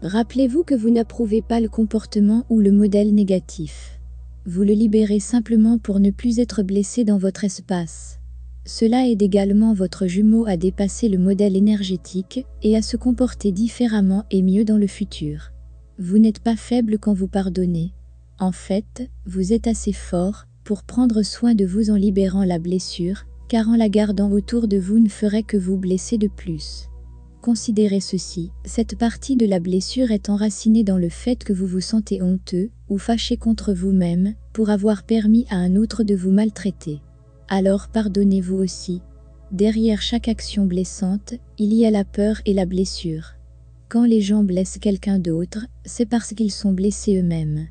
Rappelez-vous que vous n'approuvez pas le comportement ou le modèle négatif. Vous le libérez simplement pour ne plus être blessé dans votre espace. Cela aide également votre jumeau à dépasser le modèle énergétique et à se comporter différemment et mieux dans le futur. Vous n'êtes pas faible quand vous pardonnez. En fait, vous êtes assez fort pour prendre soin de vous en libérant la blessure, car en la gardant autour de vous ne ferait que vous blesser de plus. Considérez ceci, cette partie de la blessure est enracinée dans le fait que vous vous sentez honteux ou fâché contre vous-même pour avoir permis à un autre de vous maltraiter. Alors pardonnez-vous aussi. Derrière chaque action blessante, il y a la peur et la blessure. Quand les gens blessent quelqu'un d'autre, c'est parce qu'ils sont blessés eux-mêmes.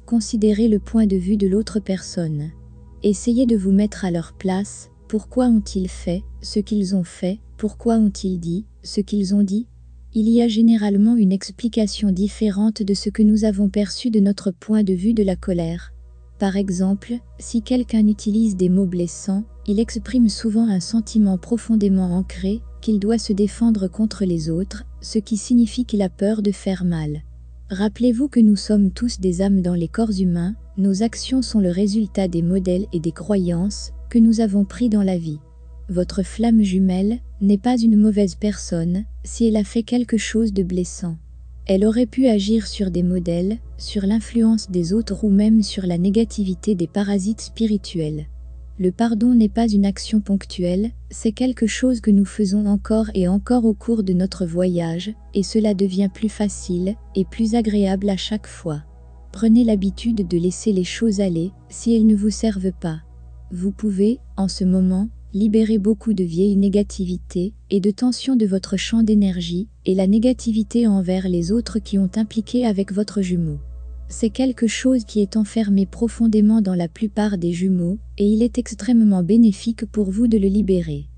Considérez le point de vue de l'autre personne. Essayez de vous mettre à leur place. Pourquoi ont-ils fait ce qu'ils ont fait? Pourquoi ont-ils dit ce qu'ils ont dit? Il y a généralement une explication différente de ce que nous avons perçu de notre point de vue de la colère. Par exemple, si quelqu'un utilise des mots blessants, il exprime souvent un sentiment profondément ancré qu'il doit se défendre contre les autres, ce qui signifie qu'il a peur de faire mal. Rappelez-vous que nous sommes tous des âmes dans les corps humains, nos actions sont le résultat des modèles et des croyances que nous avons pris dans la vie. Votre flamme jumelle n'est pas une mauvaise personne si elle a fait quelque chose de blessant. Elle aurait pu agir sur des modèles, sur l'influence des autres ou même sur la négativité des parasites spirituels. Le pardon n'est pas une action ponctuelle, c'est quelque chose que nous faisons encore et encore au cours de notre voyage, et cela devient plus facile et plus agréable à chaque fois. Prenez l'habitude de laisser les choses aller si elles ne vous servent pas. Vous pouvez, en ce moment, libérer beaucoup de vieilles négativités et de tensions de votre champ d'énergie et la négativité envers les autres qui ont impliqué avec votre jumeau. C'est quelque chose qui est enfermé profondément dans la plupart des jumeaux et il est extrêmement bénéfique pour vous de le libérer.